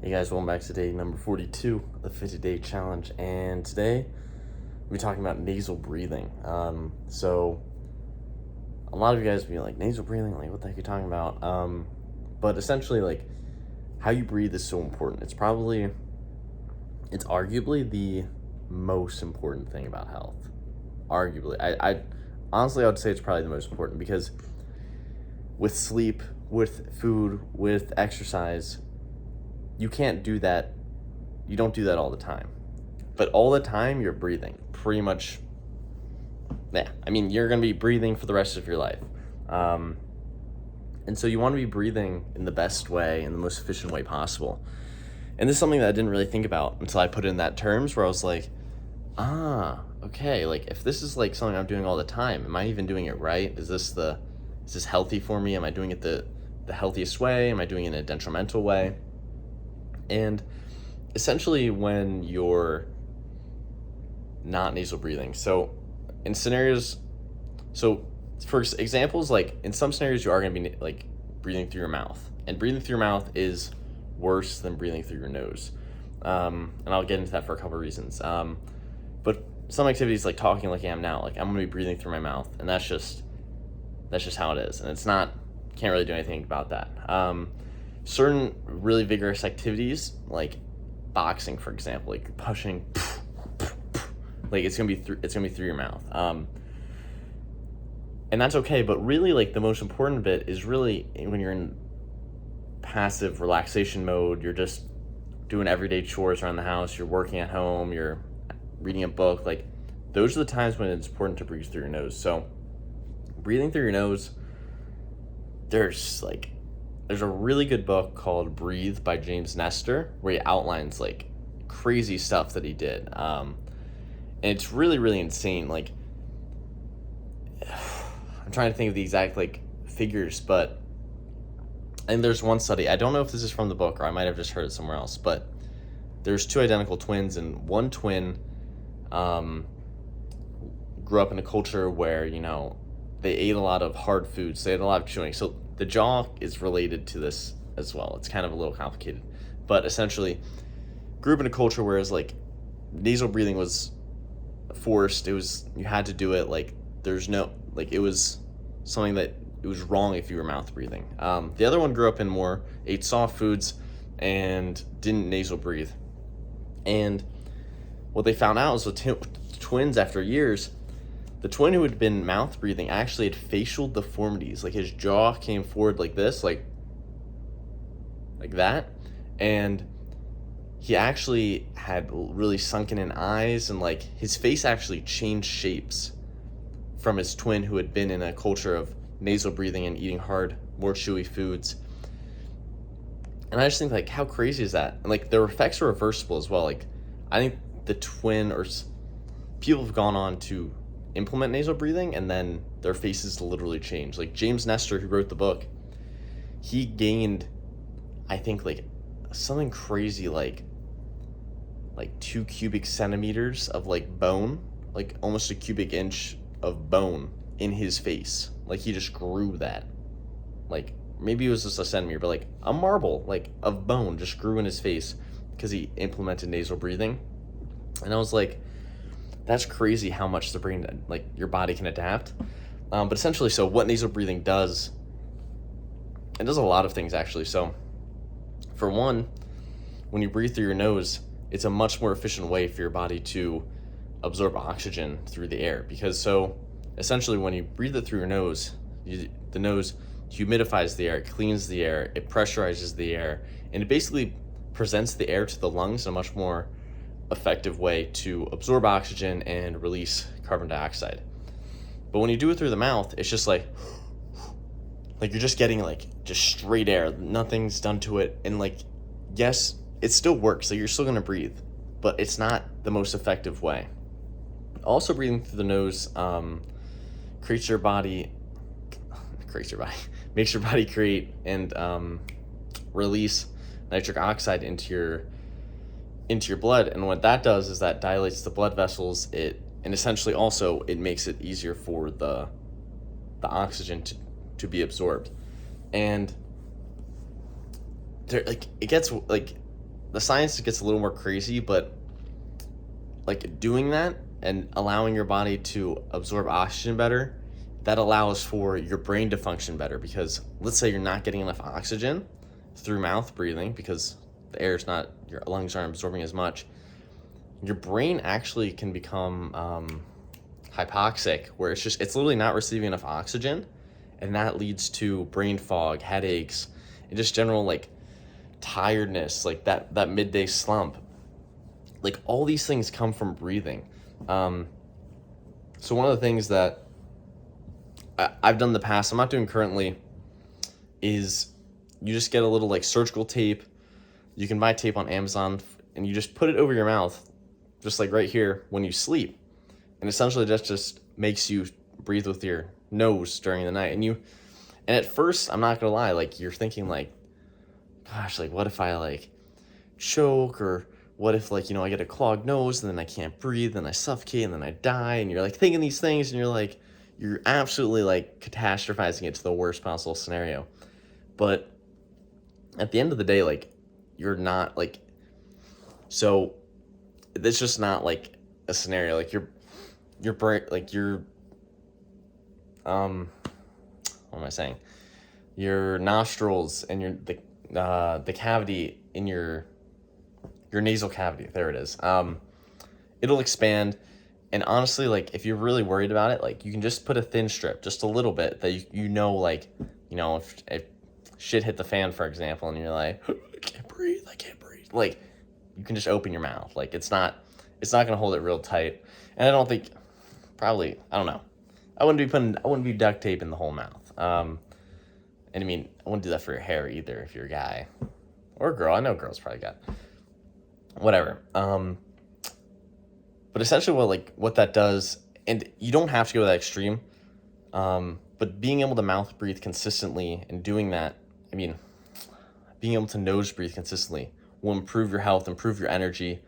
Hey guys, welcome back to day number 42 of the 50-day challenge, and today we'll be talking about nasal breathing. So a lot of you guys will be like, nasal breathing, like what the heck are you talking about? But essentially, like, how you breathe is so important. It's arguably the most important thing about health. Arguably, I honestly, I would say it's probably the most important, because with sleep, with food, with exercise, you can't do that. You don't do that all the time. But all the time, you're breathing. Pretty much, yeah. I mean, you're going to be breathing for the rest of your life. And so you want to be breathing in the best way, in the most efficient way possible. And this is something that I didn't really think about until I put it in that terms, where I was like, okay, like if this is like something I'm doing all the time, am I even doing it right? Is this healthy for me? Am I doing it the healthiest way? Am I doing it in a detrimental way? And essentially, when you're not nasal breathing, so in scenarios, so for examples, like in some scenarios, you are going to be like breathing through your mouth, and breathing through your mouth is worse than breathing through your nose. And I'll get into that for a couple of reasons. But some activities, like talking like I am now, like I'm going to be breathing through my mouth, and that's just how it is, and it's not, can't really do anything about that. Certain really vigorous activities, like boxing, for example, like pushing, like it's gonna be through your mouth, and that's okay. But really, like the most important bit is really when you're in passive relaxation mode. You're just doing everyday chores around the house. You're working at home. You're reading a book. Like those are the times when it's important to breathe through your nose. So breathing through your nose, there's a really good book called Breathe by James Nestor, where he outlines like crazy stuff that he did. And it's really, really insane. Like, I'm trying to think of the exact like figures, but and there's one study, I don't know if this is from the book or I might have just heard it somewhere else, but there's two identical twins, and one twin grew up in a culture where, they ate a lot of hard foods, they ate a lot of chewing. So the jaw is related to this as well. It's kind of a little complicated, but essentially grew up in a culture where it's like nasal breathing was forced. You had to do it. Like there's no, like it was something that it was wrong if you were mouth breathing. The other one grew up in ate soft foods and didn't nasal breathe. And what they found out was the twins, after years, the twin who had been mouth breathing actually had facial deformities. Like his jaw came forward like this, like that. And he actually had really sunken in eyes, and like his face actually changed shapes from his twin who had been in a culture of nasal breathing and eating hard, more chewy foods. And I just think, like, how crazy is that? And like the effects are reversible as well. Like I think the twin or people have gone on to implement nasal breathing, and then their faces literally change. Like James Nestor, who wrote the book, he gained, I think, like something crazy, like 2 cubic centimeters of like bone, like almost a cubic inch of bone in his face. Like he just grew that, like maybe it was just a centimeter, but like a marble like of bone just grew in his face because he implemented nasal breathing. And I was like, that's crazy how much the brain, like your body, can adapt. But essentially, so what nasal breathing does, it does a lot of things actually. So for one, when you breathe through your nose, it's a much more efficient way for your body to absorb oxygen through the air. Because so essentially when you breathe it through your nose, the nose humidifies the air, it cleans the air, it pressurizes the air, and it basically presents the air to the lungs in a much more effective way to absorb oxygen and release carbon dioxide. But when you do it through the mouth, it's just like you're just getting like just straight air, nothing's done to it. And like, yes, it still works, so you're still going to breathe, but it's not the most effective way. Also, breathing through the nose makes your body create and release nitric oxide into your blood. And what that does is that dilates the blood vessels, and essentially also it makes it easier for the oxygen to be absorbed. And there, like, it gets like the science gets a little more crazy, but like doing that and allowing your body to absorb oxygen better, that allows for your brain to function better. Because let's say you're not getting enough oxygen through mouth breathing because the air is not, your lungs aren't absorbing as much, your brain actually can become hypoxic, where it's literally not receiving enough oxygen, and that leads to brain fog, headaches, and just general like tiredness, like that midday slump. Like all these things come from breathing. So one of the things that I've done in the past, I'm not doing currently, is you just get a little like surgical tape. You can buy tape on Amazon, and you just put it over your mouth, just like right here when you sleep. And essentially that just makes you breathe with your nose during the night. And at first, I'm not gonna lie, like you're thinking like, gosh, like what if I like choke, or what if like, I get a clogged nose and then I can't breathe and I suffocate and then I die, and you're like thinking these things, and you're absolutely like catastrophizing it to the worst possible scenario. But at the end of the day, like you're not like, so it's just not like a scenario. Like your brain, like your what am I saying? Your nostrils and the cavity in your nasal cavity, there it is. It'll expand, and honestly, like if you're really worried about it, like you can just put a thin strip, just a little bit, that like if shit hit the fan, for example, and you're like, I can't breathe, like you can just open your mouth. Like it's not gonna hold it real tight. And I don't think, probably, I don't know, I wouldn't be duct tape in the whole mouth. And I mean, I wouldn't do that for your hair either if you're a guy or a girl. I know girls probably got whatever. But essentially what that does, and you don't have to go to that extreme, but being able to mouth breathe consistently and doing that, I mean, being able to nose breathe consistently will improve your health, improve your energy,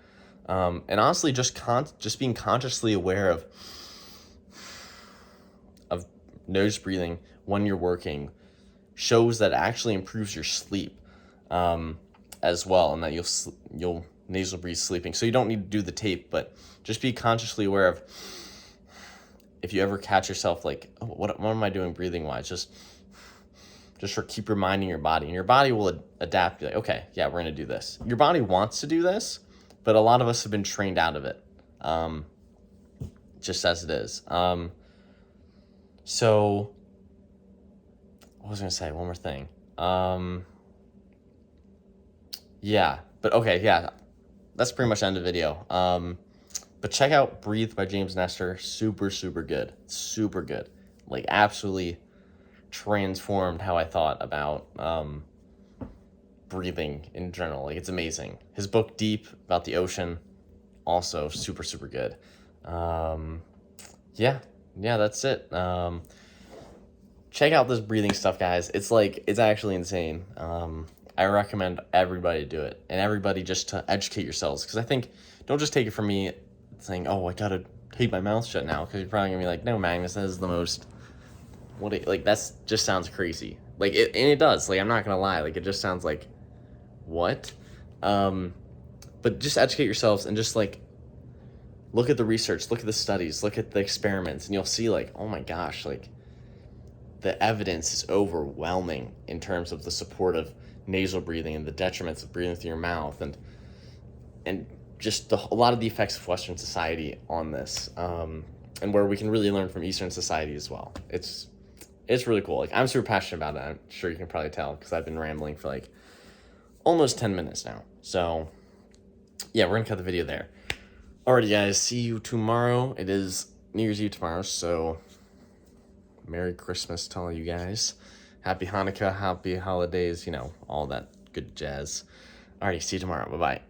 and honestly, just being consciously aware of nose breathing when you're working shows that it actually improves your sleep as well, and that you'll nasal breathe sleeping. So you don't need to do the tape, but just be consciously aware of, if you ever catch yourself like, oh, what am I doing breathing wise? Just keep reminding your body, and your body will adapt. Be like, okay, yeah, we're gonna do this. Your body wants to do this, but a lot of us have been trained out of it, just as it is. So what was I gonna say? One more thing. Yeah, but okay, yeah, that's pretty much the end of the video. But check out Breathe by James Nestor. Super, super good. Super good. Like absolutely transformed how I thought about breathing in general. Like it's amazing. His book Deep, about the ocean, also super, super good. Yeah, that's it. Check out this breathing stuff, guys. It's actually insane. I recommend everybody do it, and everybody just to educate yourselves, because I think, don't just take it from me saying, oh, I gotta tape my mouth shut now, because you're probably gonna be like, no, Magnus, that is the most, that's just sounds crazy. Like and it does. Like I'm not gonna lie. Like it just sounds like, what? But just educate yourselves, and just like look at the research, look at the studies, look at the experiments, and you'll see like, oh my gosh, like the evidence is overwhelming in terms of the support of nasal breathing and the detriments of breathing through your mouth, and just a lot of the effects of Western society on this, and where we can really learn from Eastern society as well. It's really cool. Like I'm super passionate about it. I'm sure you can probably tell, because I've been rambling for like almost 10 minutes now. So yeah, we're gonna cut the video there. Alrighty guys, see you tomorrow. It is New Year's Eve tomorrow, so Merry Christmas to all you guys. Happy Hanukkah, happy holidays, all that good jazz. Alrighty, see you tomorrow. Bye-bye.